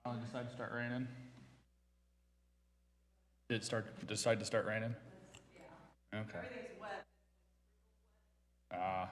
Finally decided to start raining. Did it decide to start raining? Yeah. Okay. Everything's wet. Ah.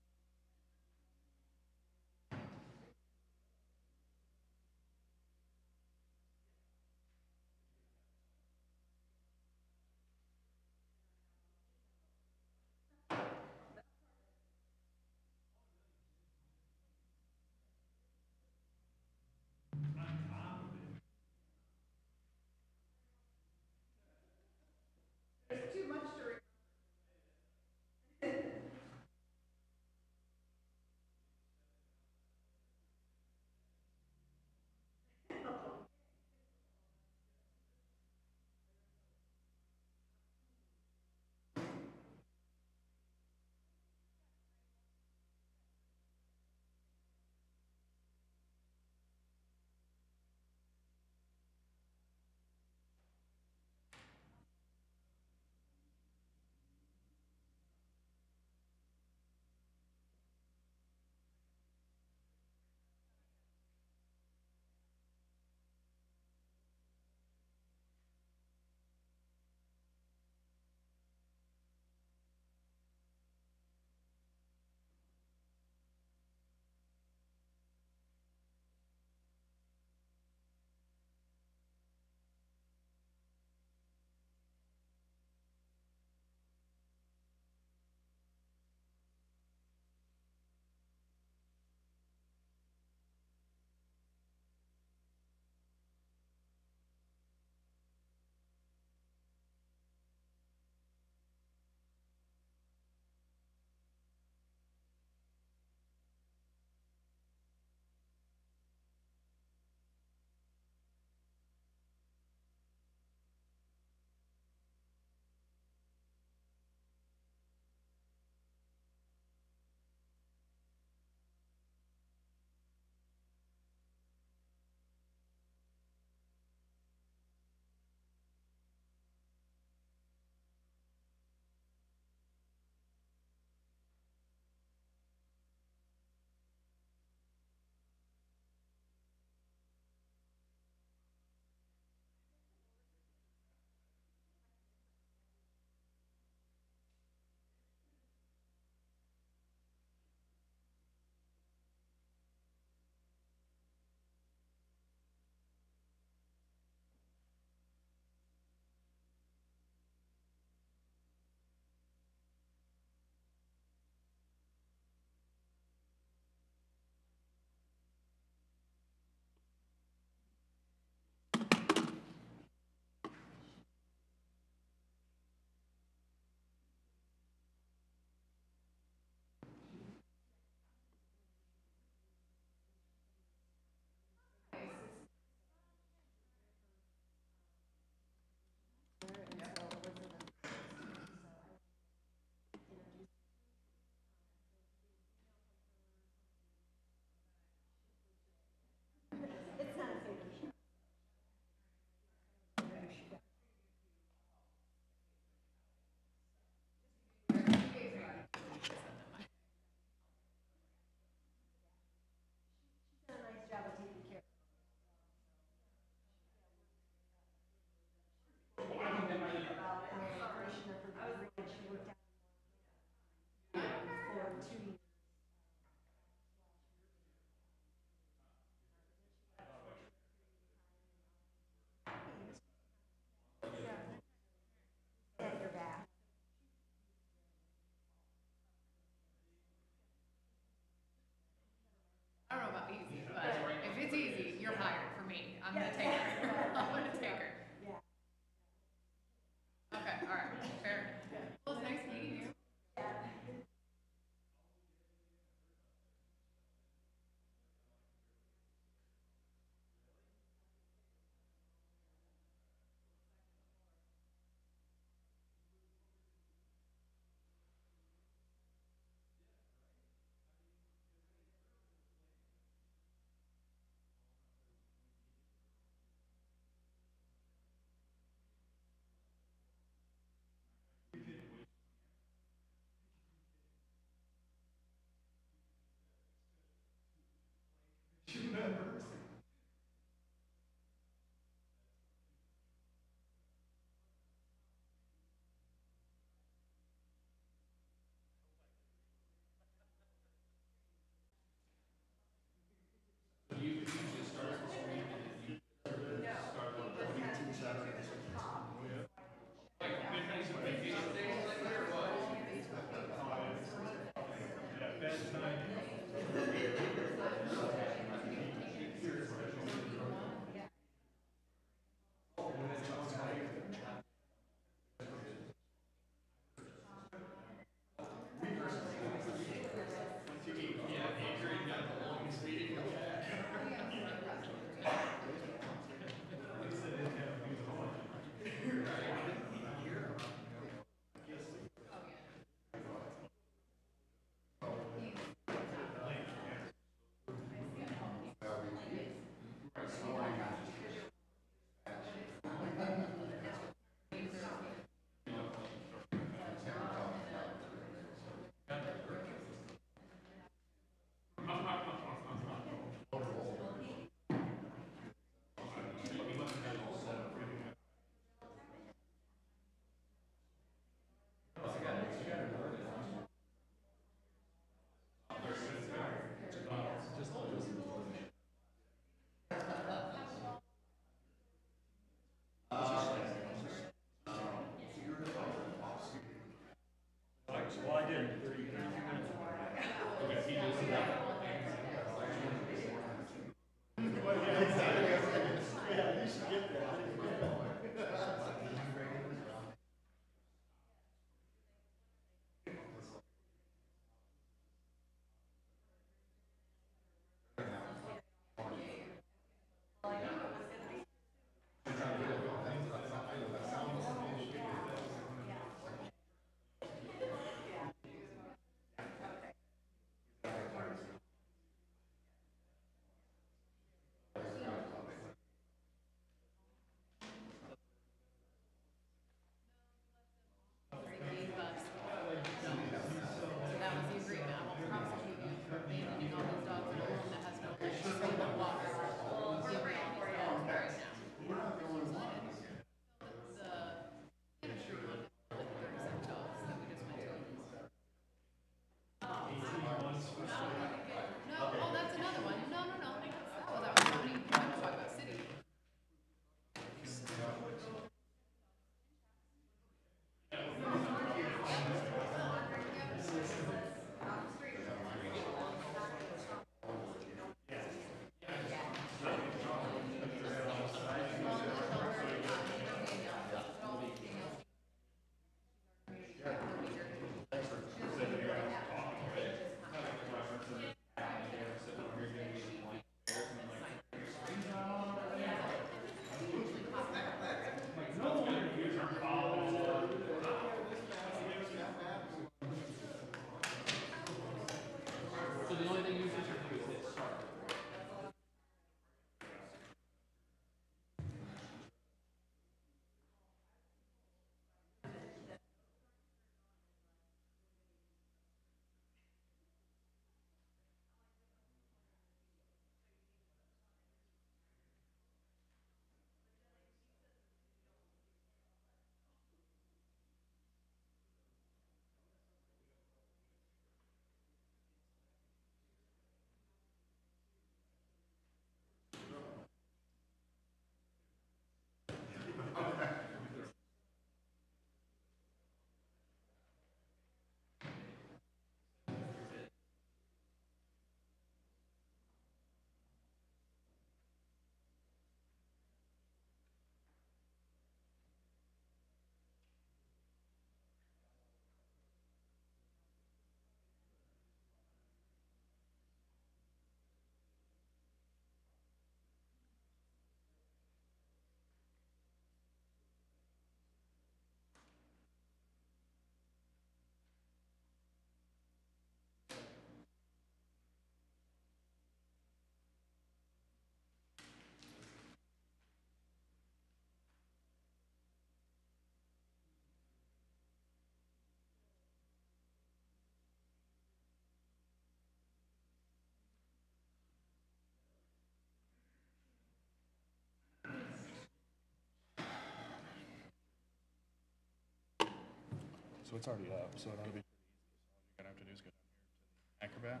so it's already up, so that'll be pretty easy. So all you're gonna have to do is go down here to Acrobat,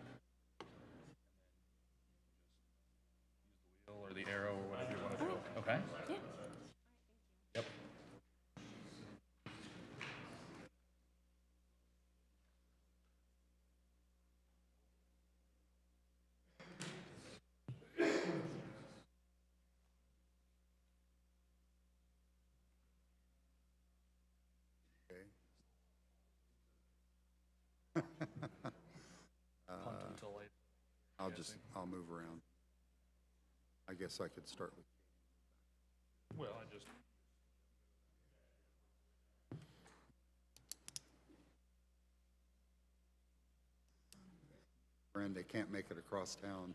use the wheel or the arrow or whatever you want to do, okay? Yeah. Yep. Punt until later. I'll move around. I guess I could start with, Well, I just. friend, they can't make it across town.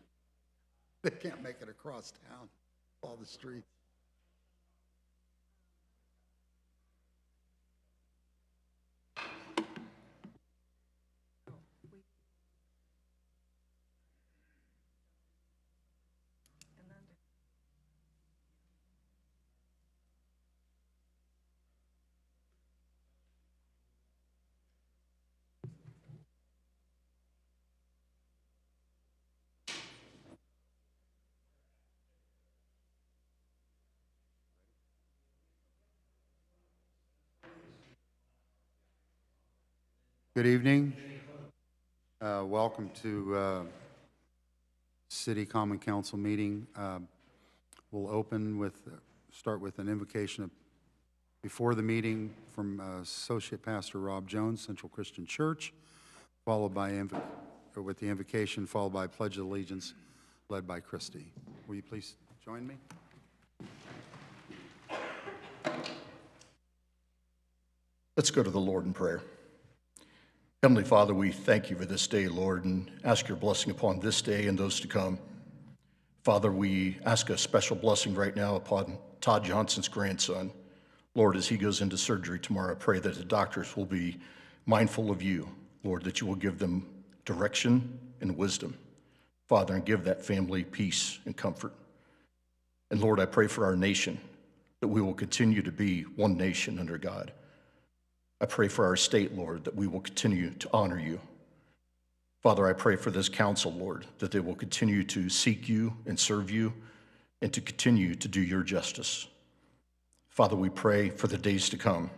They can't make it across town, all the streets. Good evening. Welcome to City Common Council meeting. We'll start with an invocation before the meeting from Associate Pastor Rob Jones, Central Christian Church, followed by with the invocation, followed by Pledge of Allegiance, led by Christy. Will you please join me? Let's go to the Lord in prayer. Heavenly Father, we thank you for this day, Lord, and ask your blessing upon this day and those to come. Father, we ask a special blessing right now upon Todd Johnson's grandson. Lord, as he goes into surgery tomorrow, I pray that the doctors will be mindful of you, Lord, that you will give them direction and wisdom, Father, and give that family peace and comfort. And Lord, I pray for our nation, that we will continue to be one nation under God. I pray for our state, Lord, that we will continue to honor you. Father, I pray for this council, Lord, that they will continue to seek you and serve you and to continue to do your justice. Father, we pray for the days to come,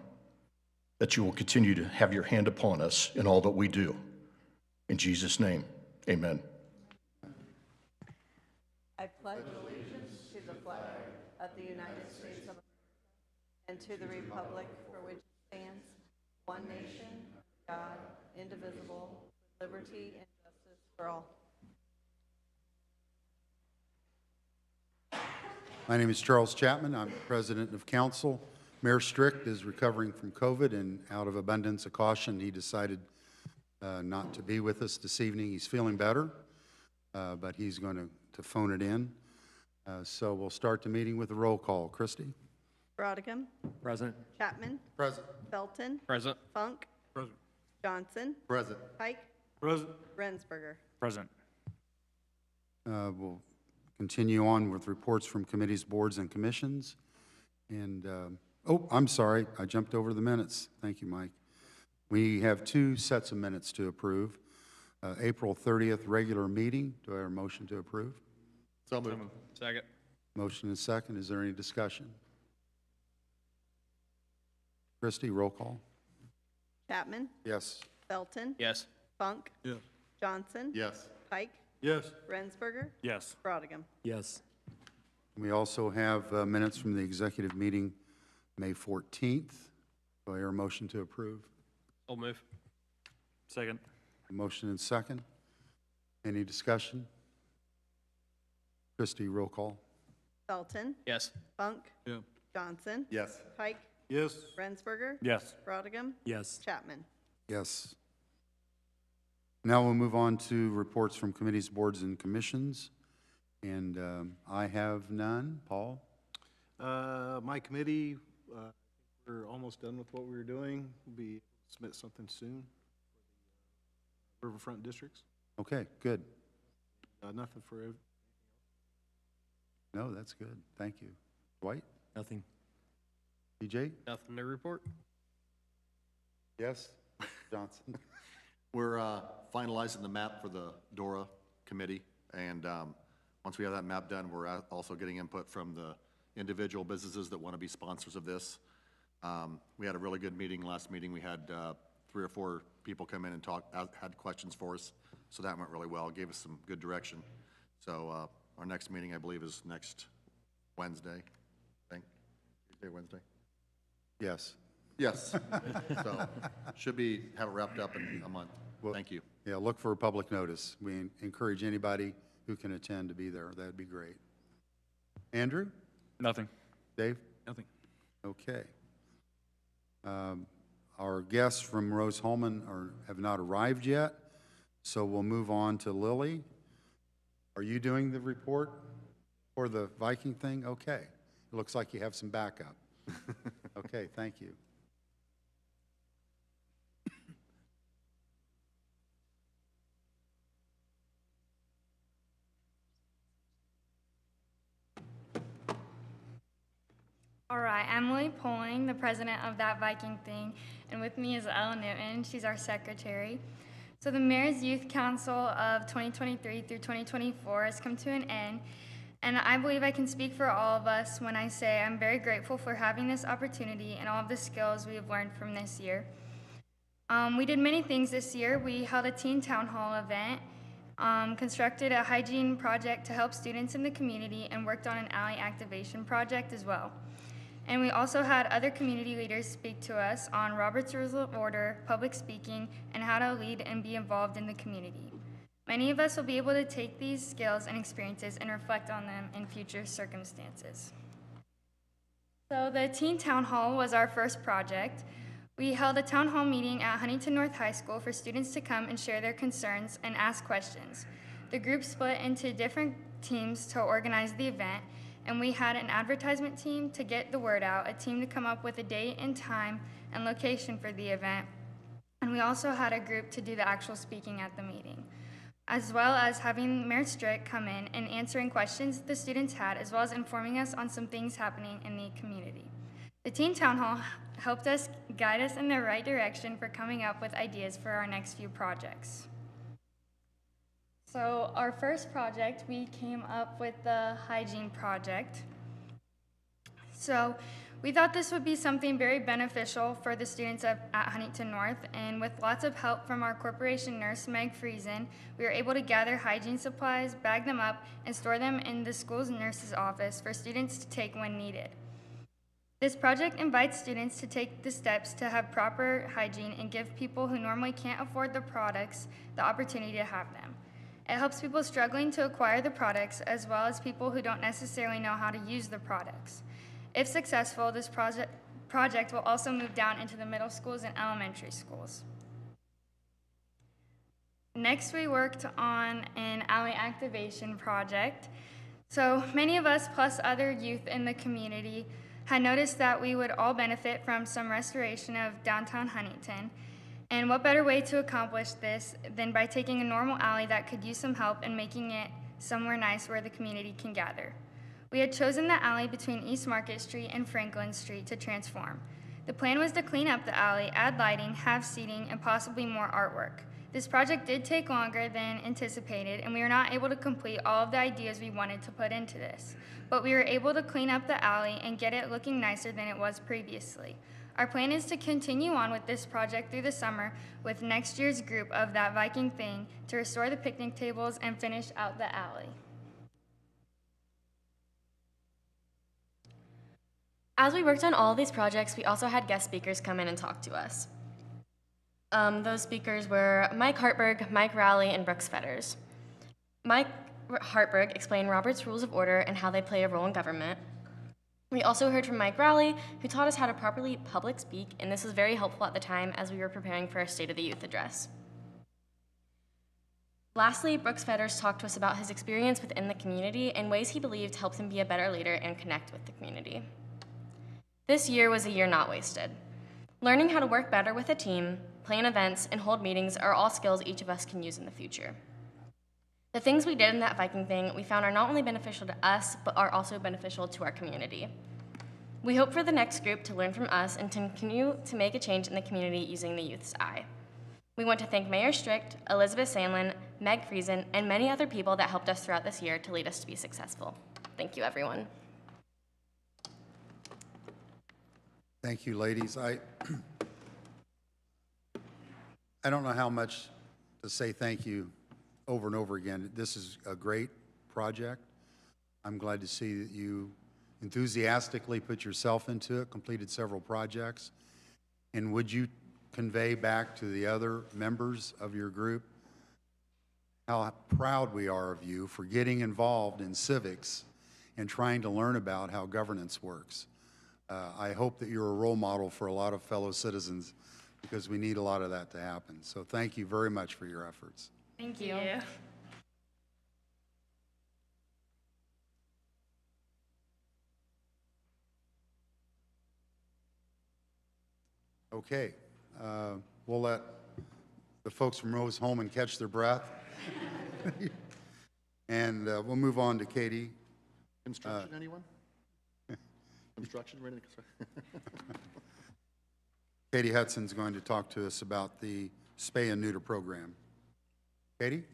that you will continue to have your hand upon us in all that we do. In Jesus' name, amen. I pledge allegiance to the flag of the United States of America and to the republic for which it stands, one nation, God, indivisible, with liberty and justice for all. My name is Charles Chapman. I'm president of council. Mayor Strick is recovering from COVID, and out of abundance of caution, he decided not to be with us this evening. He's feeling better, but he's going to phone it in. So we'll start the meeting with a roll call. Christie? Brodigan. Present. Chapman. Present. Felton. Present. Funk. Present. Johnson. Present. Pike. Present. Rensberger. Present. We'll continue on with reports from committees, boards, and commissions. And, oh, I'm sorry, I jumped over the minutes. Thank you, Mike. We have two sets of minutes to approve. April 30th regular meeting. Do I hear a motion to approve? So moved. Second. Motion is second. Is there any discussion? Christie, roll call. Chapman. Yes. Felton. Yes. Funk. Yes. Johnson. Yes. Pike. Yes. Rensberger. Yes. Brodigan. Yes. We also have minutes from the executive meeting, May 14th. Do I hear a motion to approve? I'll move. Second. Motion and second. Any discussion? Christie, roll call. Felton. Yes. Funk. Yeah. Johnson. Yes. Pike. Yes. Rensberger. Yes. Brodigan. Yes. Chapman. Yes. Now we'll move on to reports from committees, boards, and commissions. And I have none. Paul? My committee, we're almost done with what we were doing. We'll be submit something soon for the riverfront districts. Okay, good. Nothing for No, that's good. Thank you. Dwight? Nothing. DJ? Nothing to report. Yes. Johnson. We're finalizing the map for the DORA committee, and once we have that map done, we're also getting input from the individual businesses that want to be sponsors of this. We had a really good meeting last meeting. We had 3 or 4 people come in and had questions for us, so that went really well. It gave us some good direction. So our next meeting, I believe, is next Wednesday, I think. Tuesday, Wednesday? Yes. Yes. So should have it wrapped up in a month. Thank you. Yeah, look for a public notice. We encourage anybody who can attend to be there. That'd be great. Andrew? Nothing. Dave? Nothing. Okay. Our guests from Rose Holman have not arrived yet, so we'll move on to Lily. Are you doing the report for the Viking thing? Okay. It looks like you have some backup. Okay, thank you. All right, Emily Poling, the president of That Viking Thing, and with me is Ella Newton. She's our secretary. So the Mayor's Youth Council of 2023 through 2024 has come to an end, and I believe I can speak for all of us when I say I'm very grateful for having this opportunity and all of the skills we have learned from this year. We did many things this year. We held a teen town hall event, constructed a hygiene project to help students in the community, and worked on an alley activation project as well. And we also had other community leaders speak to us on Robert's Rules of Order, public speaking, and how to lead and be involved in the community. Many of us will be able to take these skills and experiences and reflect on them in future circumstances. So the Teen Town Hall was our first project. We held a town hall meeting at Huntington North High School for students to come and share their concerns and ask questions. The group split into different teams to organize the event, and we had an advertisement team to get the word out, a team to come up with a date and time and location for the event, and we also had a group to do the actual speaking at the meeting, as well as having Mayor Strick come in and answering questions the students had, as well as informing us on some things happening in the community. The Teen Town Hall helped us guide us in the right direction for coming up with ideas for our next few projects. So our first project, we came up with the hygiene project. So we thought this would be something very beneficial for the students at Huntington North, and with lots of help from our corporation nurse, Meg Friesen, we were able to gather hygiene supplies, bag them up, and store them in the school's nurse's office for students to take when needed. This project invites students to take the steps to have proper hygiene and give people who normally can't afford the products the opportunity to have them. It helps people struggling to acquire the products, as well as people who don't necessarily know how to use the products. If successful, this project will also move down into the middle schools and elementary schools. Next, we worked on an alley activation project. So many of us, plus other youth in the community, had noticed that we would all benefit from some restoration of downtown Huntington. And what better way to accomplish this than by taking a normal alley that could use some help and making it somewhere nice where the community can gather. We had chosen the alley between East Market Street and Franklin Street to transform. The plan was to clean up the alley, add lighting, have seating, and possibly more artwork. This project did take longer than anticipated, and we were not able to complete all of the ideas we wanted to put into this. But we were able to clean up the alley and get it looking nicer than it was previously. Our plan is to continue on with this project through the summer with next year's group of That Viking Thing to restore the picnic tables and finish out the alley. As we worked on all of these projects, we also had guest speakers come in and talk to us. Those speakers were Mike Hartberg, Mike Rowley, and Brooks Fetters. Mike Hartberg explained Robert's Rules of Order and how they play a role in government. We also heard from Mike Rowley, who taught us how to properly public speak, and this was very helpful at the time as we were preparing for our State of the Youth address. Lastly, Brooks Fetters talked to us about his experience within the community and ways he believed helped him be a better leader and connect with the community. This year was a year not wasted. Learning how to work better with a team, plan events, and hold meetings are all skills each of us can use in the future. The things we did in That Viking Thing we found are not only beneficial to us, but are also beneficial to our community. We hope for the next group to learn from us and to continue to make a change in the community using the youth's eye. We want to thank Mayor Strict, Elizabeth Sandlin, Meg Friesen, and many other people that helped us throughout this year to lead us to be successful. Thank you, everyone. Thank you, ladies. I don't know how much to say thank you over and over again. This is a great project. I'm glad to see that you enthusiastically put yourself into it, completed several projects. And would you convey back to the other members of your group how proud we are of you for getting involved in civics and trying to learn about how governance works. I hope that you're a role model for a lot of fellow citizens because we need a lot of that to happen. So thank you very much for your efforts. Thank you. Okay, we'll let the folks from Rose Holman catch their breath. And we'll move on to Katie. Construction, anyone? Construction, ready to Katie Hudson's going to talk to us about the spay and neuter program. Katie?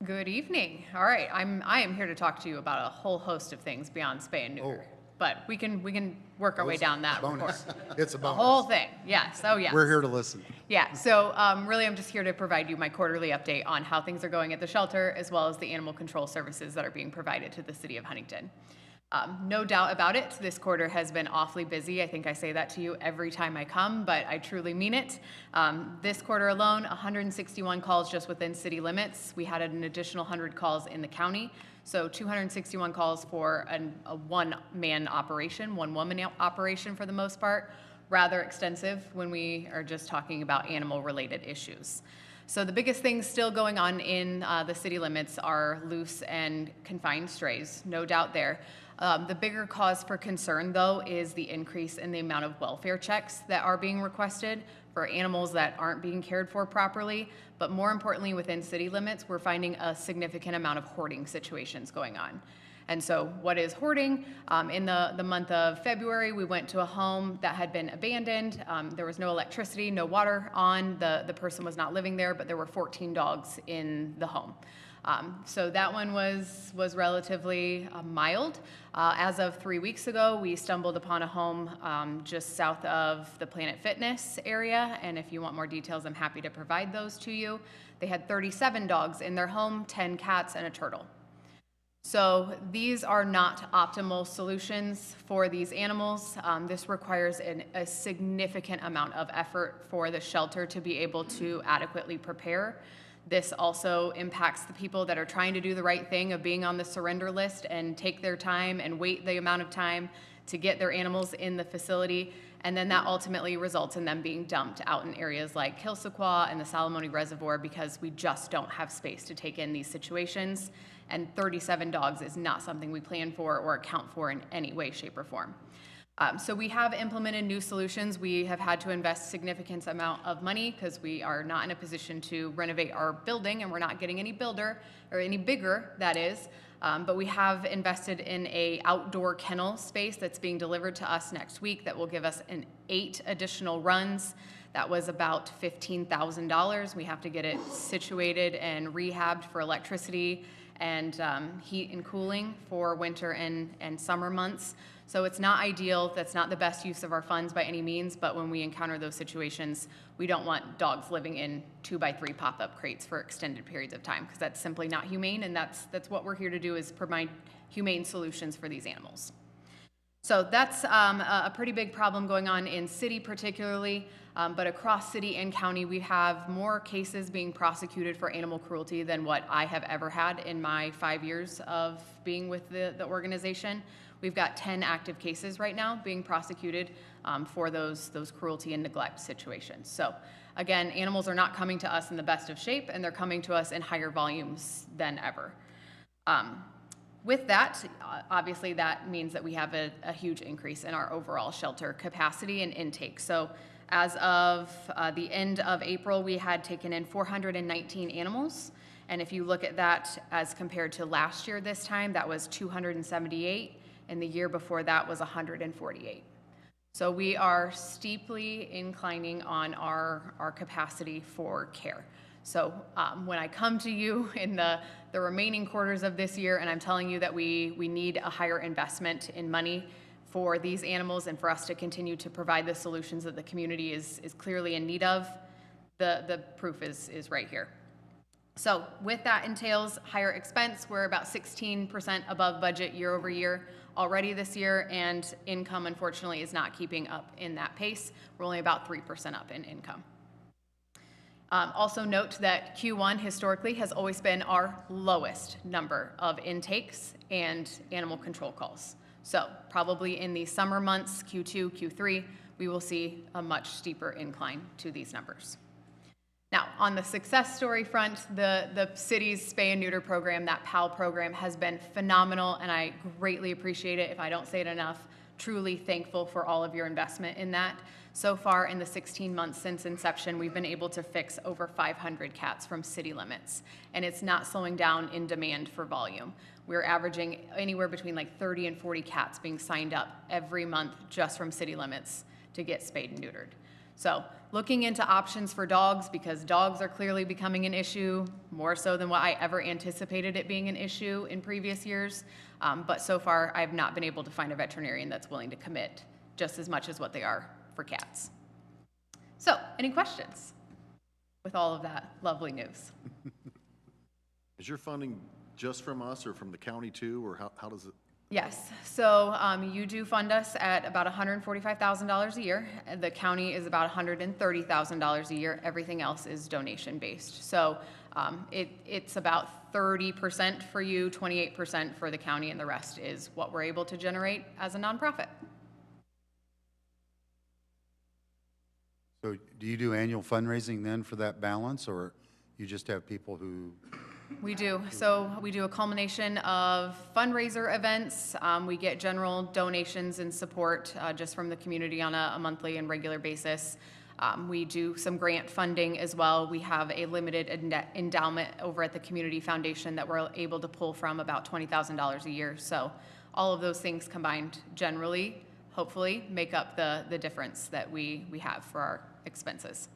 Good evening. All right, I am here to talk to you about a whole host of things beyond spay and neuter. Oh. But we can work our way down that Bonus. report. It's a The bonus. whole thing, yes, oh yes. We're here to listen. Yeah, so really I'm just here to provide you my quarterly update on how things are going at the shelter as well as the animal control services that are being provided to the city of Huntington. No doubt about it, this quarter has been awfully busy. I think I say that to you every time I come, but I truly mean it. This quarter alone, 161 calls just within city limits. We had an additional 100 calls in the county. So 261 calls for a one-man operation, one-woman operation for the most part. Rather extensive when we are just talking about animal-related issues. So the biggest things still going on in the city limits are loose and confined strays, no doubt there. The bigger cause for concern, though, is the increase in the amount of welfare checks that are being requested for animals that aren't being cared for properly. But more importantly, within city limits, we're finding a significant amount of hoarding situations going on. And so what is hoarding? In the month of February, we went to a home that had been abandoned. There was no electricity, no water on. The person was not living there, but there were 14 dogs in the home. So that one was relatively mild. As of 3 weeks ago, we stumbled upon a home just south of the Planet Fitness area, and if you want more details, I'm happy to provide those to you. They had 37 dogs in their home, 10 cats, and a turtle. So these are not optimal solutions for these animals. This requires a significant amount of effort for the shelter to be able to adequately prepare. This also impacts the people that are trying to do the right thing of being on the surrender list and take their time and wait the amount of time to get their animals in the facility. And then that ultimately results in them being dumped out in areas like Kilsequaw and the Salamone Reservoir because we just don't have space to take in these situations. And 37 dogs is not something we plan for or account for in any way, shape, or form. So we have implemented new solutions. We have had to invest significant amount of money because we are not in a position to renovate our building and we're not getting any bigger, that is. But we have invested in a outdoor kennel space that's being delivered to us next week that will give us 8 additional runs. That was about $15,000. We have to get it situated and rehabbed for electricity and heat and cooling for winter and summer months. So it's not ideal, that's not the best use of our funds by any means, but when we encounter those situations, we don't want dogs living in 2x3 pop-up crates for extended periods of time, because that's simply not humane, and that's what we're here to do, is provide humane solutions for these animals. So that's a pretty big problem going on in city particularly, but across city and county, we have more cases being prosecuted for animal cruelty than what I have ever had in my 5 years of being with the organization. We've got 10 active cases right now being prosecuted for those cruelty and neglect situations. So again, animals are not coming to us in the best of shape, and they're coming to us in higher volumes than ever. With that, obviously that means that we have a huge increase in our overall shelter capacity and intake. So as of the end of April, we had taken in 419 animals. And if you look at that as compared to last year this time, that was 278. And the year before that was 148. So we are steeply inclining on our capacity for care. So when I come to you in the remaining quarters of this year and I'm telling you that we need a higher investment in money for these animals and for us to continue to provide the solutions that the community is clearly in need of, the proof is right here. So with that entails higher expense. We're about 16% above budget year over year already this year, and income unfortunately is not keeping up in that pace. We're only about 3% up in income. Also note that Q1 historically has always been our lowest number of intakes and animal control calls. So probably in the summer months, Q2, Q3, we will see a much steeper incline to these numbers. Now, on the success story front, the city's spay and neuter program, that PAL program, has been phenomenal, and I greatly appreciate it. If I don't say it enough, truly thankful for all of your investment in that. So far, in the 16 months since inception, we've been able to fix over 500 cats from city limits, and it's not slowing down in demand for volume. We're averaging anywhere between like 30 and 40 cats being signed up every month just from city limits to get spayed and neutered. So looking into options for dogs, because dogs are clearly becoming an issue, more so than what I ever anticipated it being an issue in previous years. But so far, I've not been able to find a veterinarian that's willing to commit just as much as what they are for cats. So, any questions with all of that lovely news? Is your funding just from us or from the county too, or how does it? Yes, so you do fund us at about $145,000 a year. The county is about $130,000 a year. Everything else is donation based. So it's about 30% for you, 28% for the county, and the rest is what we're able to generate as a nonprofit. So do you do annual fundraising then for that balance, or you just have people who? We do. So we do a culmination of fundraiser events. We get general donations and support just from the community on a monthly and regular basis. We do some grant funding as well. We have a limited endowment over at the Community Foundation that we're able to pull from, about $20,000 a year. So all of those things combined generally, hopefully, make up the difference that we have for our expenses.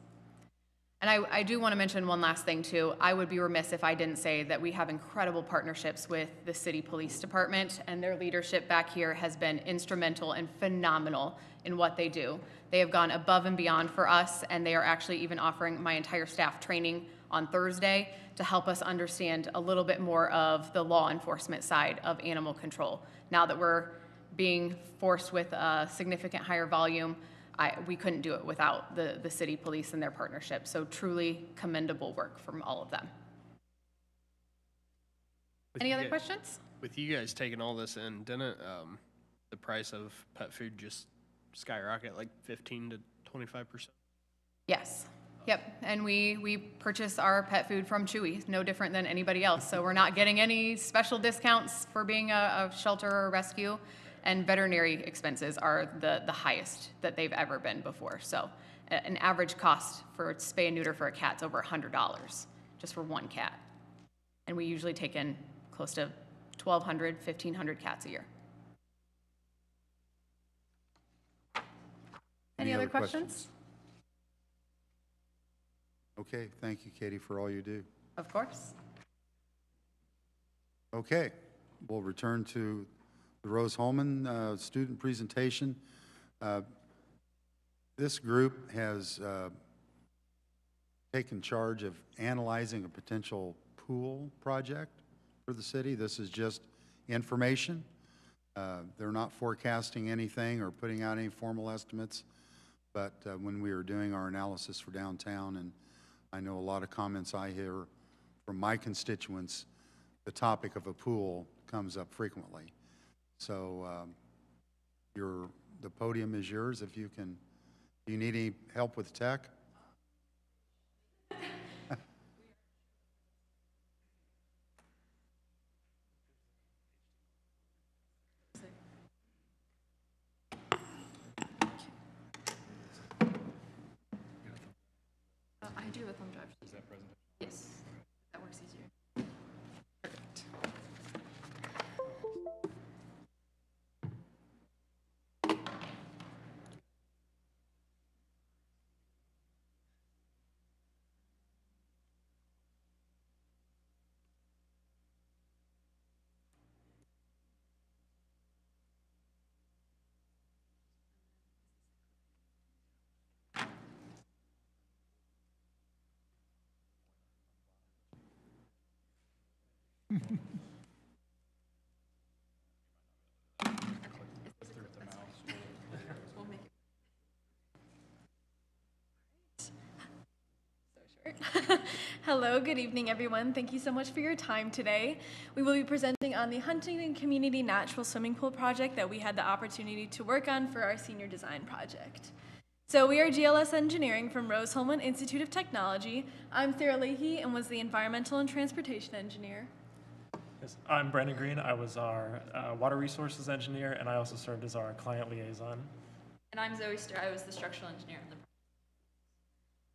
And I do want to mention one last thing too. I would be remiss if I didn't say that we have incredible partnerships with the city police department, and their leadership back here has been instrumental and phenomenal in what they do. They have gone above and beyond for us, and they are actually even offering my entire staff training on Thursday to help us understand a little bit more of the law enforcement side of animal control. Now that we're being forced with a significant higher volume, we couldn't do it without the city police and their partnership. So truly commendable work from all of them. Any other questions? With you guys taking all this in, didn't the price of pet food just skyrocket like 15 to 25%? Yes. Yep. And we purchase our pet food from Chewy, no different than anybody else. So we're not getting any special discounts for being a shelter or a rescue. And veterinary expenses are the highest that they've ever been before. So an average cost for spay and neuter for a cat is over $100 just for one cat. And we usually take in close to 1,200, 1,500 cats a year. Any other questions? Okay, thank you, Katie, for all you do. Of course. Okay, we'll return to the Rose Holman student presentation. This group has taken charge of analyzing a potential pool project for the city. This is just information. They're not forecasting anything or putting out any formal estimates, but when we were doing our analysis for downtown, and I know a lot of comments I hear from my constituents, the topic of a pool comes up frequently. So the podium is yours if you can. Do you need any help with tech? I do a thumb drive. Is that presentation? Yes, that works easier. Perfect. Hello, good evening, everyone. Thank you so much for your time today. We will be presenting on the Huntington Community Natural Swimming Pool project that we had the opportunity to work on for our senior design project. So we are GLS Engineering from Rose-Hulman Institute of Technology. I'm Sarah Leahy and was the Environmental and Transportation Engineer. Yes, I'm Brandon Green. I was our Water Resources Engineer, and I also served as our Client Liaison. And I'm Zoe Ster. I was the Structural Engineer on the project.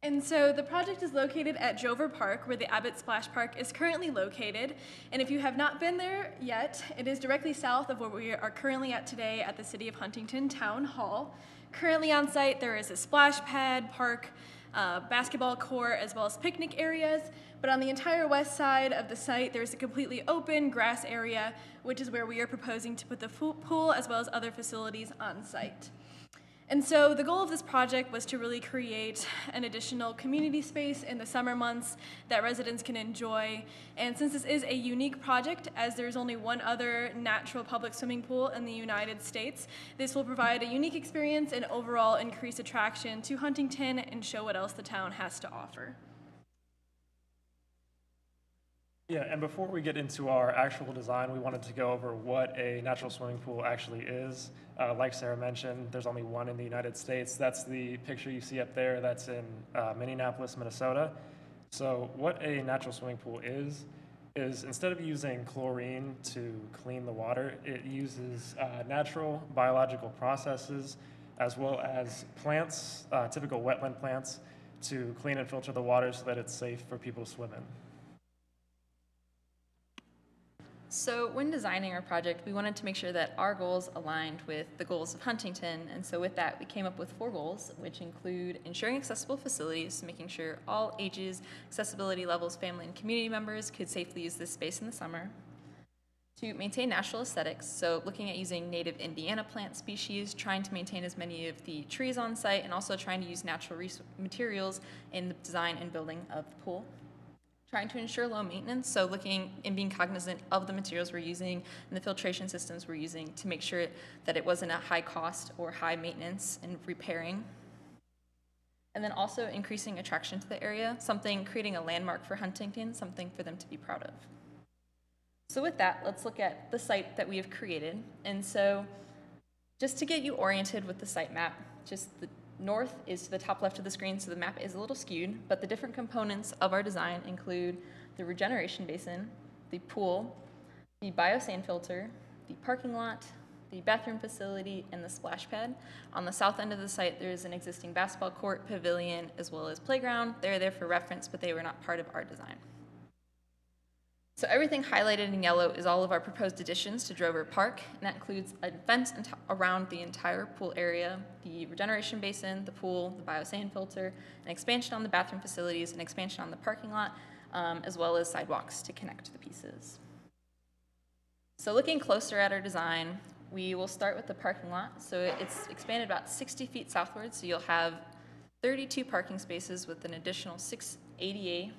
And so the project is located at Jover Park, where the Abbott Splash Park is currently located. And if you have not been there yet, it is directly south of where we are currently at today at the City of Huntington Town Hall. Currently on site, there is a splash pad, park, basketball court, as well as picnic areas. But on the entire west side of the site, there's a completely open grass area, which is where we are proposing to put the pool as well as other facilities on site. And so the goal of this project was to really create an additional community space in the summer months that residents can enjoy. And since this is a unique project, as there's only one other natural public swimming pool in the United States, this will provide a unique experience and overall increase attraction to Huntington and show what else the town has to offer. Yeah, and before we get into our actual design, we wanted to go over what a natural swimming pool actually is. Like Sarah mentioned, there's only one in the United States. That's the picture you see up there. That's in Minneapolis, Minnesota. So what a natural swimming pool is instead of using chlorine to clean the water, it uses natural biological processes as well as plants, typical wetland plants, to clean and filter the water so that it's safe for people to swim in. So when designing our project, we wanted to make sure that our goals aligned with the goals of Huntington, and so with that, we came up with 4 goals, which include ensuring accessible facilities, making sure all ages, accessibility levels, family, and community members could safely use this space in the summer. To maintain natural aesthetics, so looking at using native Indiana plant species, trying to maintain as many of the trees on site, and also trying to use natural materials in the design and building of the pool. Trying to ensure low maintenance, so looking and being cognizant of the materials we're using and the filtration systems we're using to make sure that it wasn't at high cost or high maintenance and repairing. And then also increasing attraction to the area, creating a landmark for Huntington, something for them to be proud of. So with that, let's look at the site that we have created. And so just to get you oriented with the site map, just the north is to the top left of the screen, so the map is a little skewed, but the different components of our design include the regeneration basin, the pool, the biosand filter, the parking lot, the bathroom facility, and the splash pad. On the south end of the site, there is an existing basketball court, pavilion, as well as playground. They're there for reference, but they were not part of our design. So everything highlighted in yellow is all of our proposed additions to Jover Park, and that includes a fence around the entire pool area, the regeneration basin, the pool, the biosand filter, an expansion on the bathroom facilities, an expansion on the parking lot, as well as sidewalks to connect the pieces. So looking closer at our design, we will start with the parking lot. So it's expanded about 60 feet southward, so you'll have 32 parking spaces with an additional 6 ADA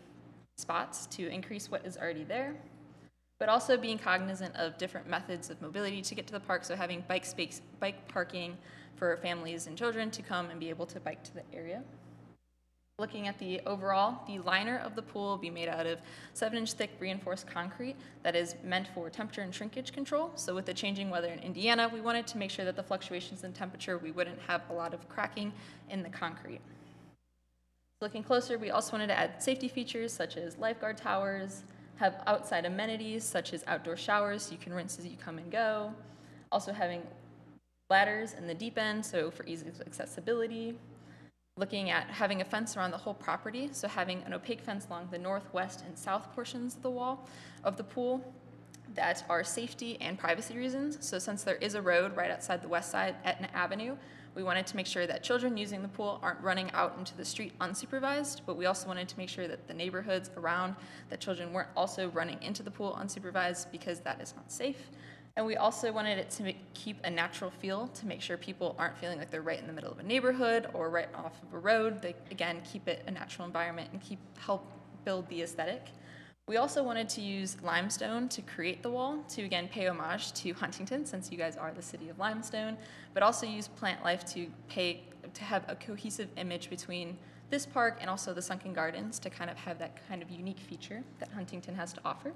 spots to increase what is already there, but also being cognizant of different methods of mobility to get to the park, so having bike parking for families and children to come and be able to bike to the area. Looking at the overall, the liner of the pool will be made out of 7-inch thick reinforced concrete that is meant for temperature and shrinkage control. So with the changing weather in Indiana, we wanted to make sure that the fluctuations in temperature, we wouldn't have a lot of cracking in the concrete. Looking closer, we also wanted to add safety features such as lifeguard towers, have outside amenities such as outdoor showers so you can rinse as you come and go. Also having ladders in the deep end, so for easy accessibility. Looking at having a fence around the whole property, so having an opaque fence along the north, west, and south portions of the wall of the pool that are safety and privacy reasons. So since there is a road right outside the west side, Etna Avenue, we wanted to make sure that children using the pool aren't running out into the street unsupervised, but we also wanted to make sure that the neighborhoods around that children weren't also running into the pool unsupervised, because that is not safe. And we also wanted it to keep a natural feel to make sure people aren't feeling like they're right in the middle of a neighborhood or right off of a road. They, again, keep it a natural environment and help build the aesthetic. We also wanted to use limestone to create the wall to, again, pay homage to Huntington, since you guys are the city of limestone, but also use plant life to have a cohesive image between this park and also the Sunken Gardens to kind of have that kind of unique feature that Huntington has to offer.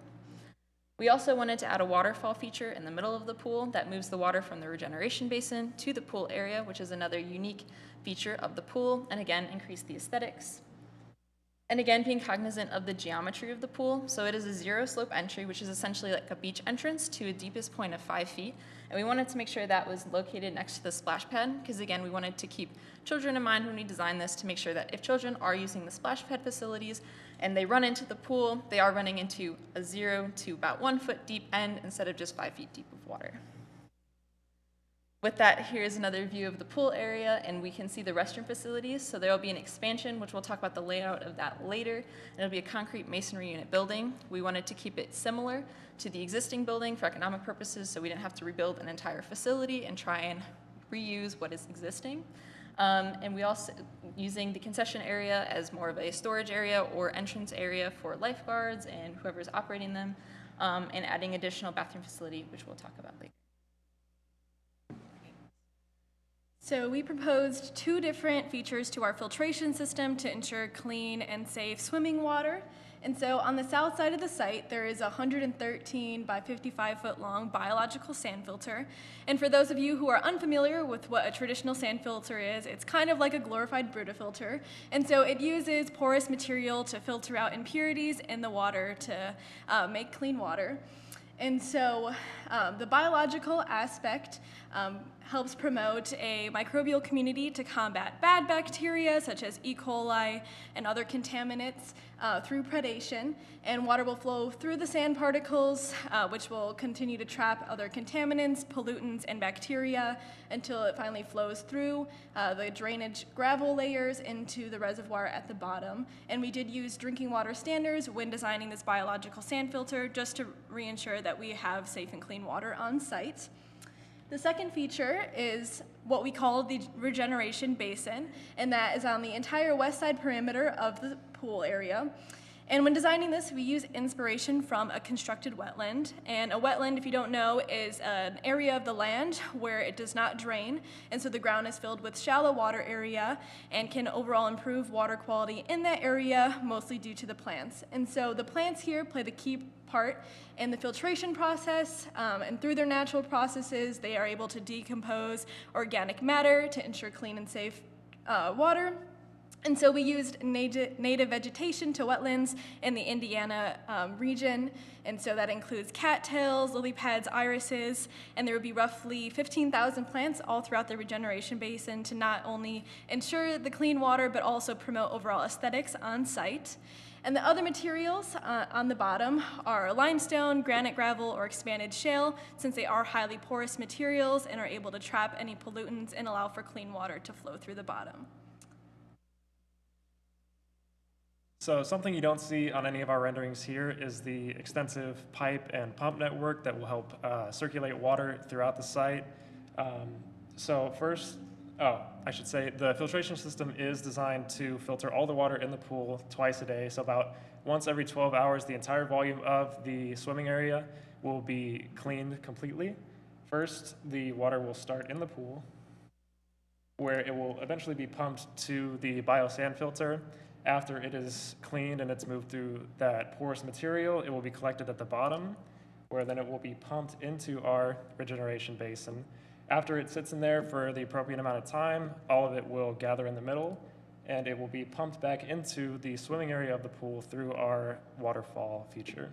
We also wanted to add a waterfall feature in the middle of the pool that moves the water from the regeneration basin to the pool area, which is another unique feature of the pool, and again, increase the aesthetics. And again, being cognizant of the geometry of the pool. So it is a zero slope entry, which is essentially like a beach entrance to a deepest point of 5 feet. And we wanted to make sure that was located next to the splash pad, because again, we wanted to keep children in mind when we designed this to make sure that if children are using the splash pad facilities and they run into the pool, they are running into a 0 to about 1 foot deep end instead of just 5 feet deep of water. With that, here's another view of the pool area, and we can see the restroom facilities. So there will be an expansion, which we'll talk about the layout of that later. And it'll be a concrete masonry unit building. We wanted to keep it similar to the existing building for economic purposes, so we didn't have to rebuild an entire facility and try and reuse what is existing. And we also using the concession area as more of a storage area or entrance area for lifeguards and whoever's operating them, and adding additional bathroom facility, which we'll talk about later. So we proposed 2 different features to our filtration system to ensure clean and safe swimming water. And so on the south side of the site, there is a 113 by 55 foot long biological sand filter. And for those of you who are unfamiliar with what a traditional sand filter is, it's kind of like a glorified Brita filter. And so it uses porous material to filter out impurities in the water to make clean water. And so the biological aspect helps promote a microbial community to combat bad bacteria such as E. coli and other contaminants through predation. And water will flow through the sand particles, which will continue to trap other contaminants, pollutants, and bacteria until it finally flows through the drainage gravel layers into the reservoir at the bottom. And we did use drinking water standards when designing this biological sand filter just to reassure that we have safe and clean water on site. The second feature is what we call the regeneration basin, and that is on the entire west side perimeter of the pool area. And when designing this, we use inspiration from a constructed wetland. And a wetland, if you don't know, is an area of the land where it does not drain, and so the ground is filled with shallow water area and can overall improve water quality in that area, mostly due to the plants. And so the plants here play the key part in the filtration process, and through their natural processes, they are able to decompose organic matter to ensure clean and safe water. And so we used native vegetation to wetlands in the Indiana region, and so that includes cattails, lily pads, irises, and there would be roughly 15,000 plants all throughout the regeneration basin to not only ensure the clean water, but also promote overall aesthetics on site. And the other materials on the bottom are limestone, granite gravel, or expanded shale, since they are highly porous materials and are able to trap any pollutants and allow for clean water to flow through the bottom. So something you don't see on any of our renderings here is the extensive pipe and pump network that will help circulate water throughout the site. So first, I should say the filtration system is designed to filter all the water in the pool twice a day. So about once every 12 hours, the entire volume of the swimming area will be cleaned completely. First, the water will start in the pool, where it will eventually be pumped to the biosand filter. After it is cleaned and it's moved through that porous material, it will be collected at the bottom, where then it will be pumped into our regeneration basin. After it sits in there for the appropriate amount of time, all of it will gather in the middle, and it will be pumped back into the swimming area of the pool through our waterfall feature.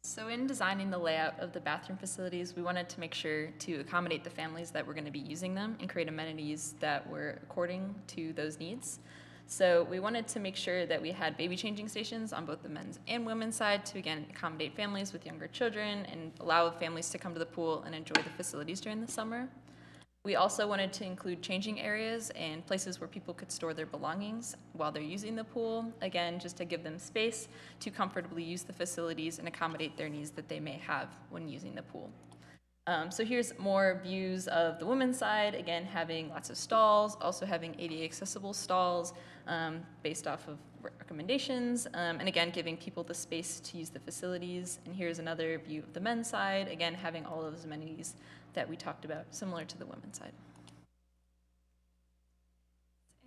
So in designing the layout of the bathroom facilities, we wanted to make sure to accommodate the families that were going to be using them and create amenities that were according to those needs. So we wanted to make sure that we had baby changing stations on both the men's and women's side to, again, accommodate families with younger children and allow families to come to the pool and enjoy the facilities during the summer. We also wanted to include changing areas and places where people could store their belongings while they're using the pool, again, just to give them space to comfortably use the facilities and accommodate their needs that they may have when using the pool. So here's more views of the women's side, again, having lots of stalls, also having ADA accessible stalls based off of recommendations, and again, giving people the space to use the facilities. And here's another view of the men's side, again, having all of those amenities that we talked about, similar to the women's side.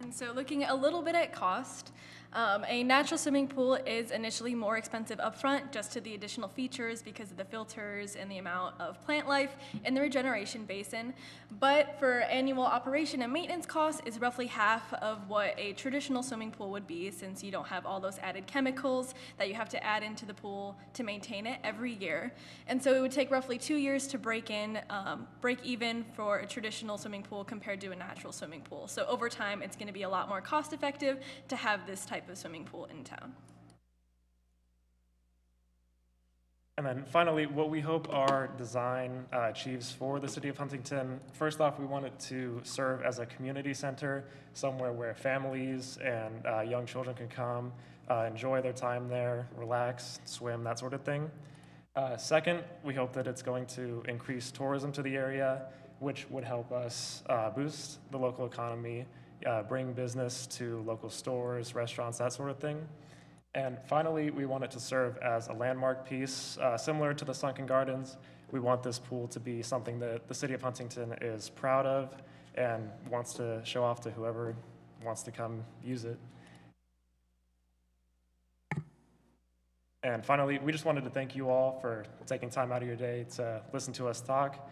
And so looking a little bit at cost, a natural swimming pool is initially more expensive upfront just to the additional features because of the filters and the amount of plant life in the regeneration basin. But for annual operation and maintenance costs is roughly half of what a traditional swimming pool would be, since you don't have all those added chemicals that you have to add into the pool to maintain it every year. And so it would take roughly 2 years to break even for a traditional swimming pool compared to a natural swimming pool. So over time, it's going to be a lot more cost effective to have this type of swimming pool in town. And then finally, what we hope our design achieves for the city of Huntington, first off, we want it to serve as a community center, somewhere where families and young children can come, enjoy their time there, relax, swim, that sort of thing. Second, we hope that it's going to increase tourism to the area, which would help us boost the local economy, bring business to local stores, restaurants, that sort of thing. And finally, we want it to serve as a landmark piece, similar to the Sunken Gardens. We want this pool to be something that the city of Huntington is proud of and wants to show off to whoever wants to come use it. And finally, we just wanted to thank you all for taking time out of your day to listen to us talk.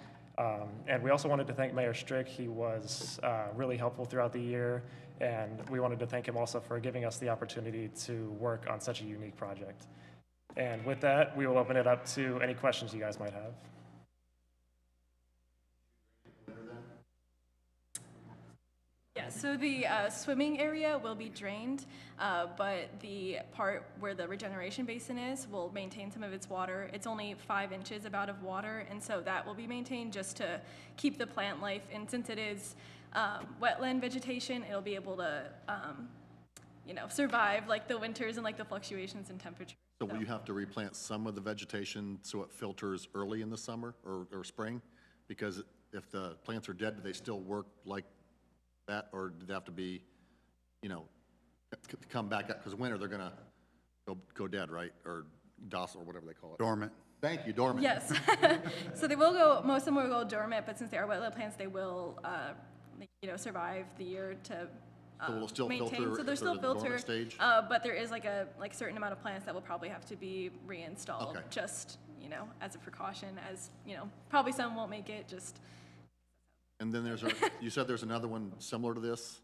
And we also wanted to thank Mayor Strick. He was really helpful throughout the year, and we wanted to thank him also for giving us the opportunity to work on such a unique project. And with that, we will open it up to any questions you guys might have. Yeah, so the swimming area will be drained, but the part where the regeneration basin is will maintain some of its water. It's only 5 inches about of water, and so that will be maintained just to keep the plant life. And since it is wetland vegetation, it'll be able to, survive like the winters and like the fluctuations in temperature. So will you have to replant some of the vegetation so it filters early in the summer or spring? Because if the plants are dead, do they still work like that, or do they have to be, come back up? Because winter, they're gonna go dead, right? Or docile, or whatever they call it. Dormant. Thank you, dormant. Yes. So they will most of them will go dormant, but since they are wetland plants, they will, survive the year to So will it still maintain. filter So if they're still they're in the dormant filter, stage? but there is like a certain amount of plants that will probably have to be reinstalled, Okay. just as a precaution. As probably some won't make it. Just And then you said there's another one similar to this?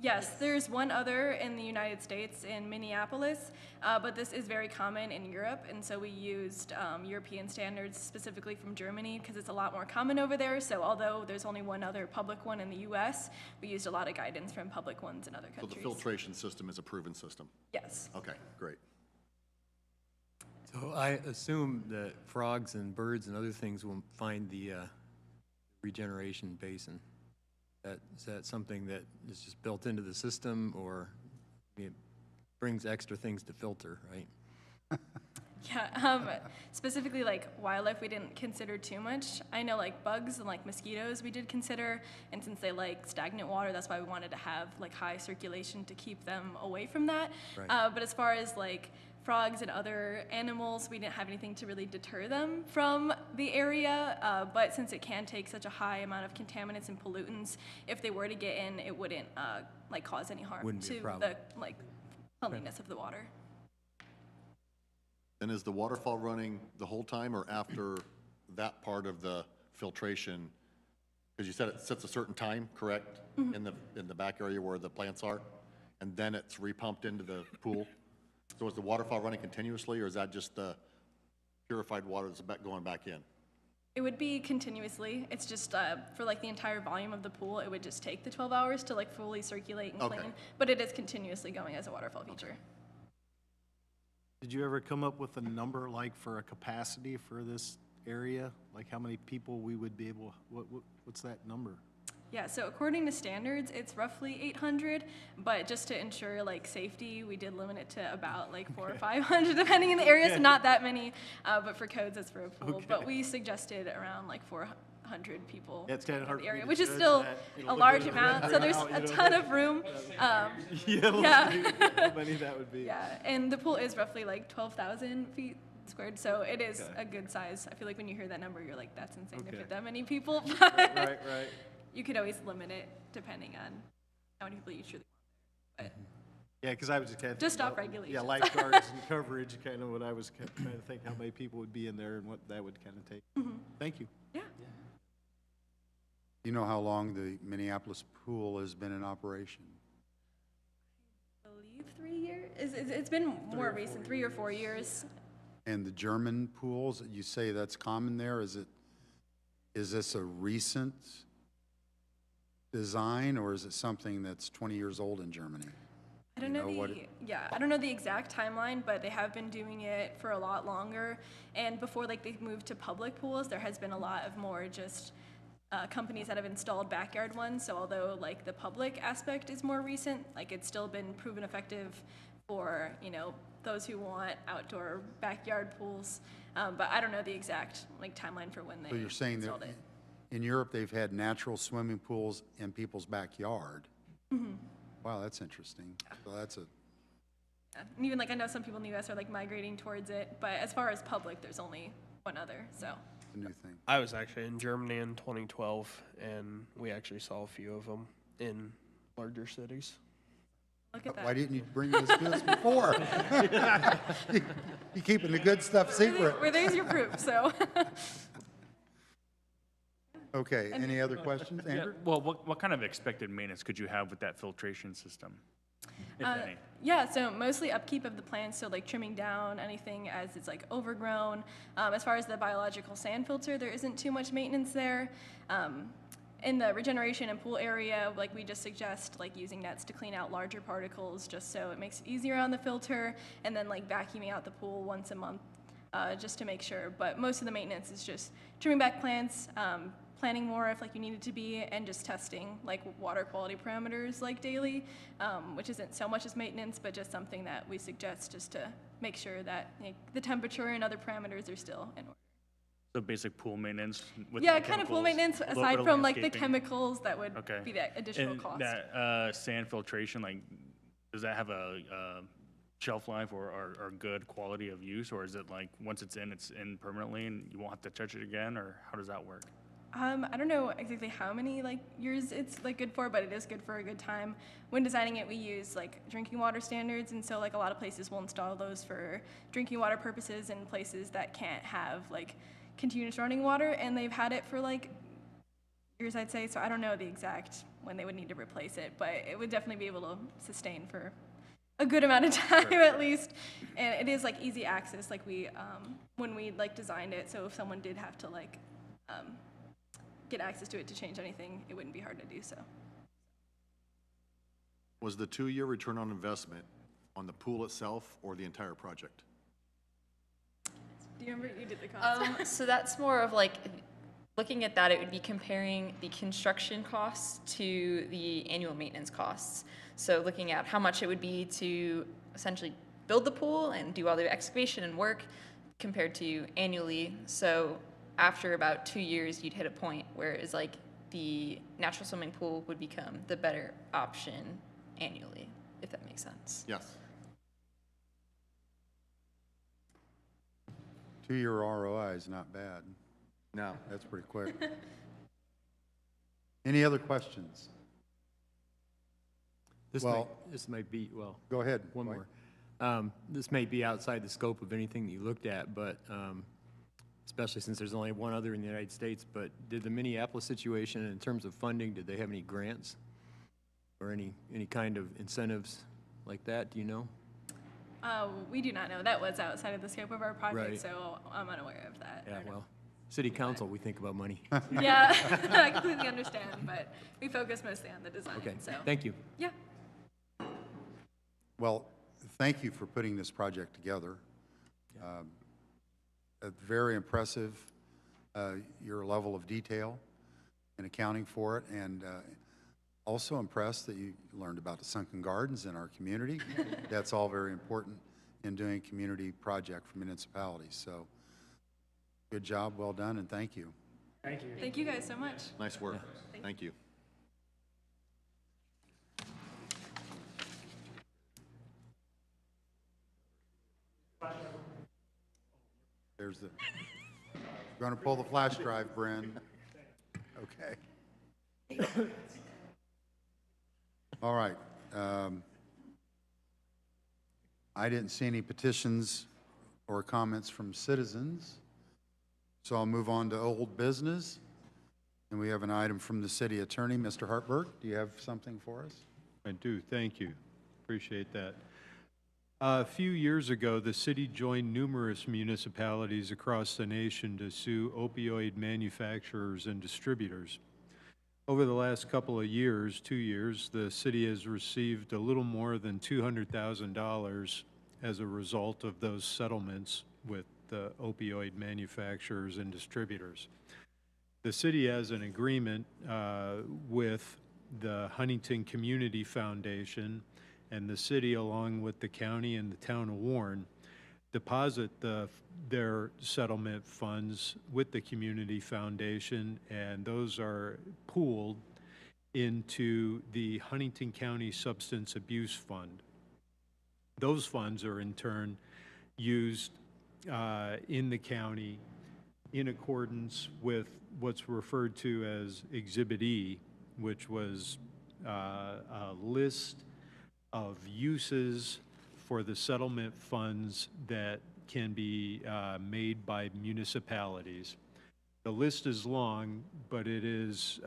yes, there's one other in the United States in Minneapolis, but this is very common in Europe, and so we used European standards specifically from Germany because it's a lot more common over there. So although there's only one other public one in the U.S., we used a lot of guidance from public ones in other So countries. the filtration system is a proven system? Yes. Okay, great. So I assume that frogs and birds and other things will find the regeneration basin. Is that something that is just built into the system, or it brings extra things to filter, right? Yeah, specifically like wildlife we didn't consider too much. I know like bugs and like mosquitoes we did consider, and since they like stagnant water, that's why we wanted to have like high circulation to keep them away from that. Right. But as far as like frogs and other animals, we didn't have anything to really deter them from the area, but since it can take such a high amount of contaminants and pollutants, if they were to get in, it wouldn't like cause any harm Wouldn't be a to problem. the like cleanliness of the water. And is the waterfall running the whole time or after that part of the filtration? Because you said it sits a certain time, correct? Mm-hmm. In the back area where the plants are, and then it's repumped into the pool? So is the waterfall running continuously, or is that just the purified water that's going back in? It would be continuously. It's just for like the entire volume of the pool, it would just take the 12 hours to like fully circulate and Okay. clean, but it is continuously going as a waterfall feature. Did you ever come up with a number like for a capacity for this area? Like how many people we would be able, what's that number? Yeah, so according to standards, it's roughly 800, but just to ensure like safety, we did limit it to about like 400 or 500, depending on the area, so not that many, but for codes, it's for a pool. But we suggested around like 400 people Yeah, it's kind of in hard the for me area, to which is judge still that, you know, a looking large at the amount, so right there's now, a you know, ton of room. Yeah, Yeah. let's see how many that would be. Yeah, and the pool is roughly like 12,000 feet squared, so it is Okay. a good size. I feel like when you hear that number, you're like, that's insane to Okay. fit that many people. But Right. you could always limit it depending on how many people you truly want. Yeah, because I was just kind of. Just thinking stop about, regulations. Yeah, lifeguards and coverage, kind of what I was trying to think, how many people would be in there and what that would kind of take. Thank you. Yeah. Do you know how long the Minneapolis pool has been in operation? I believe 3 years. It's been more recent, 3 or 4 years. And the German pools, you say that's common there? Is this a recent design, or is it something that's 20 years old in Germany? I don't know I don't know the exact timeline, but they have been doing it for a lot longer. And before like they moved to public pools, there has been a lot of more just companies that have installed backyard ones. So although like the public aspect is more recent, like it's still been proven effective for, you know, those who want outdoor backyard pools. But I don't know the exact like timeline for when they So you're saying that installed it. in Europe, they've had natural swimming pools in people's backyard? Mhm. Wow, that's interesting. So that's a, Yeah. And even like I know some people in the US are like migrating towards it, but as far as public, there's only one other, so. a new thing. I was actually in Germany in 2012, and we actually saw a few of them in larger cities. Look at that. Why didn't you bring this to us before? You're keeping the good stuff secret. Well, there's your proof, so. Okay, any other questions, Andrew? Well, what kind of expected maintenance could you have with that filtration system, if any? Yeah, so mostly upkeep of the plants, so like trimming down anything as it's like overgrown. As far as the biological sand filter, there isn't too much maintenance there. In the regeneration and pool area, like we just suggest like using nets to clean out larger particles just so it makes it easier on the filter, and then like vacuuming out the pool once a month just to make sure. But most of the maintenance is just trimming back plants, planting more if like you need it to be, and just testing like water quality parameters like daily, which isn't so much as maintenance, but just something that we suggest just to make sure that the temperature and other parameters are still in order. So basic pool maintenance with Yeah, the kind of pool chemicals, maintenance a little aside bit of from like the landscaping. chemicals that would Okay. be that additional And cost. that sand filtration, like, does that have a shelf life or good quality of use, or is it like once it's in permanently and you won't have to touch it again, or how does that work? I don't know exactly how many like years it's like good for, but it is good for a good time. When designing it, we use like drinking water standards, and so like a lot of places will install those for drinking water purposes in places that can't have like continuous running water, and they've had it for like years, I'd say. So I don't know the exact when they would need to replace it, but it would definitely be able to sustain for a good amount of time at least. And it is like easy access, like we when we like designed it, so if someone did have to like get access to it to change anything, it wouldn't be hard to do so. Was the 2-year return on investment on the pool itself or the entire project? Do you remember you did the cost? So that's more of like, looking at that, it would be comparing the construction costs to the annual maintenance costs. So looking at how much it would be to essentially build the pool and do all the excavation and work compared to annually. So after about 2 years, you'd hit a point where it's like the natural swimming pool would become the better option annually, if that makes sense. Yes. 2-year ROI is not bad. No. That's pretty quick. Any other questions? This might be, well. Go ahead. One Dwight. more. This may be outside the scope of anything that you looked at, but especially since there's only one other in the United States, but did the Minneapolis situation, in terms of funding, did they have any grants or any kind of incentives like that? Do you know? We do not know. That was outside of the scope of our project, Right. so I'm unaware of that. Yeah, well, city council, we think about money. Yeah, I completely understand, but we focus mostly on the design, Okay, so. thank you. Yeah. Well, thank you for putting this project together. Very impressive, your level of detail. in accounting for it, and also impressed that you learned about the sunken gardens in our community. That's all very important in doing a community project for municipalities. So good job, well done, and thank you. Thank you. Thank you guys so much. Nice work. Thank you. There's the, going to pull the flash drive, Bryn. Okay. All right. I didn't see any petitions or comments from citizens, so I'll move on to old business. And we have an item from the city attorney, Mr. Hartberg. Do you have something for us? I do, thank you. Appreciate that. A few years ago, the city joined numerous municipalities across the nation to sue opioid manufacturers and distributors. Over the last couple of years, 2 years, the city has received a little more than $200,000 as a result of those settlements with the opioid manufacturers and distributors. The city has an agreement with the Huntington Community Foundation, and the city, along with the county and the town of Warren, deposit their settlement funds with the Community Foundation, and those are pooled into the Huntington County Substance Abuse Fund. Those funds are in turn used in the county in accordance with what's referred to as Exhibit E, which was a list of uses for the settlement funds that can be made by municipalities. The list is long, but it is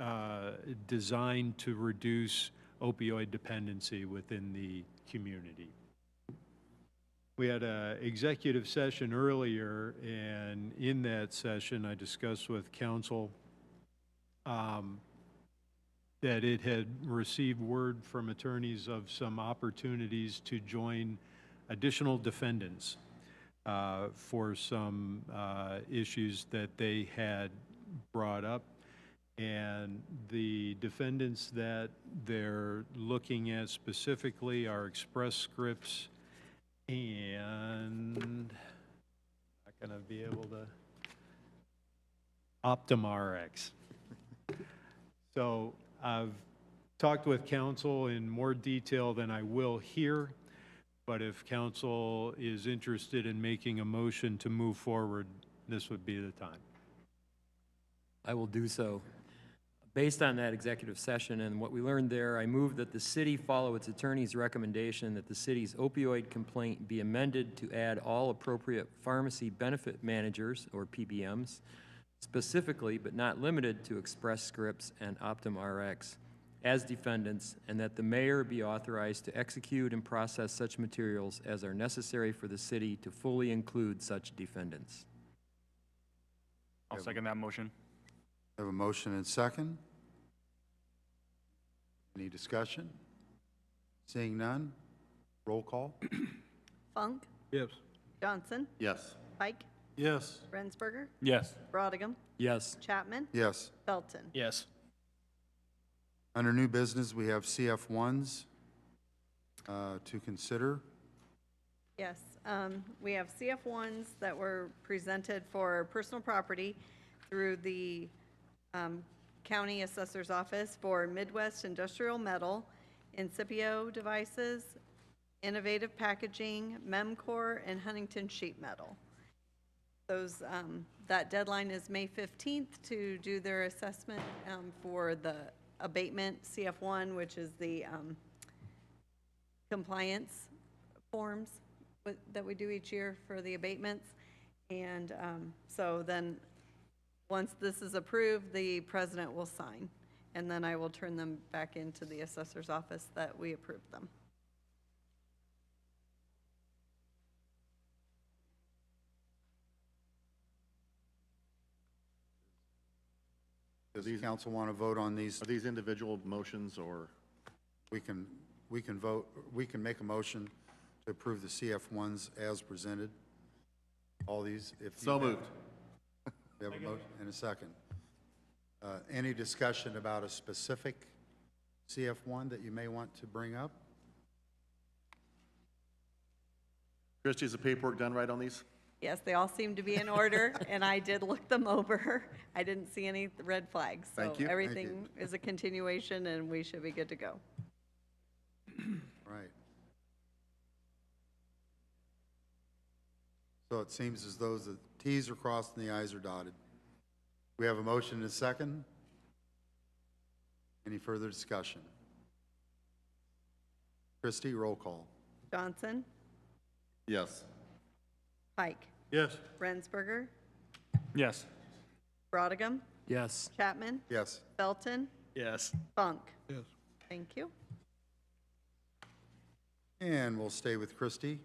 designed to reduce opioid dependency within the community. We had an executive session earlier, and in that session I discussed with council that it had received word from attorneys of some opportunities to join additional defendants for some issues that they had brought up. And the defendants that they're looking at specifically are Express Scripts and, not gonna be able to, OptumRx. So I've talked with council in more detail than I will here, but if council is interested in making a motion to move forward, this would be the time. I will do so. Based on that executive session and what we learned there, I move that the city follow its attorney's recommendation that the city's opioid complaint be amended to add all appropriate pharmacy benefit managers, or PBMs, specifically but not limited to Express Scripts and OptumRx, as defendants, and that the mayor be authorized to execute and process such materials as are necessary for the city to fully include such defendants. I'll second that motion. Have a motion and second. Any discussion? Seeing none, roll call. Funk, Yes. Johnson, Yes. Pike, Yes. Rensberger, Yes. Brodigan, Yes. Chapman, Yes. Felton. Yes. Under new business, we have CF1s to consider. Yes, we have CF1s that were presented for personal property through the County Assessor's Office for Midwest Industrial Metal, Incipio Devices, Innovative Packaging, Memcor, and Huntington Sheet Metal. Those, that deadline is May 15th to do their assessment for the abatement CF1, which is the compliance forms that we do each year for the abatements. And so then, once this is approved, the president will sign, and then I will turn them back into the assessor's office that we approved them. Does the council want to vote on these? Are these individual motions or? We can vote, we can make a motion to approve the CF1s as presented. All these, if. So moved. We have a motion and a second. Any discussion about a specific CF1 that you may want to bring up? Christie, is the paperwork done right on these? Yes, they all seem to be in order, and I did look them over. I didn't see any red flags. Thank you. So everything is a continuation, and we should be good to go. Right. So it seems as though the Ts are crossed and the Is are dotted. We have a motion and a second. Any further discussion? Christie, roll call. Johnson, Yes. Pike, Yes. Rensberger, Yes. Brodigan, Yes. Chapman, Yes. Felton, Yes. Funk. Yes. Thank you. And we'll stay with Christie.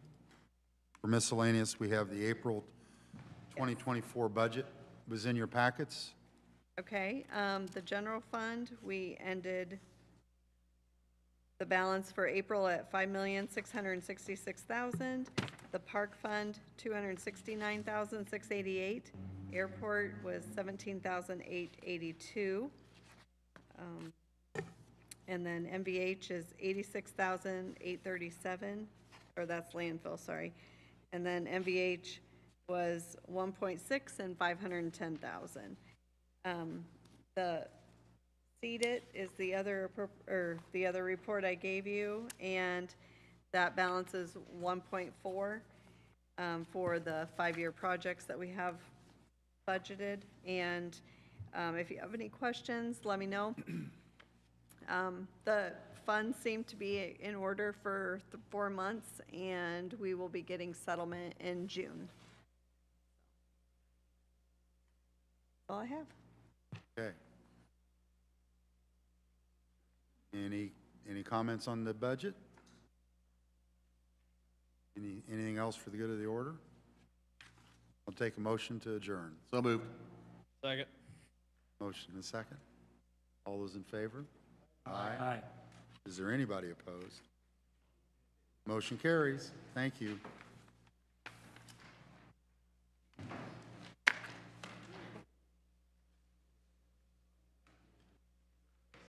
For miscellaneous, we have the April 2024 budget was in your packets. Okay, the general fund, we ended the balance for April at $5,666,000. The park fund, $269,688. Airport was $17,882. And then MVH is $86,837, or that's landfill, sorry. And then MVH was 1.6 and 510,000. The CEDAT is the other, the other report I gave you, and that balance is 1.4 for the 5-year projects that we have budgeted. And if you have any questions, let me know. The funds seem to be in order for 4 months, and we will be getting settlement in June. That's all I have. Okay. Any comments on the budget? Anything else for the good of the order? I'll take a motion to adjourn. So moved. Second. Motion and second. All those in favor? Aye. Aye. Is there anybody opposed? Motion carries. Thank you.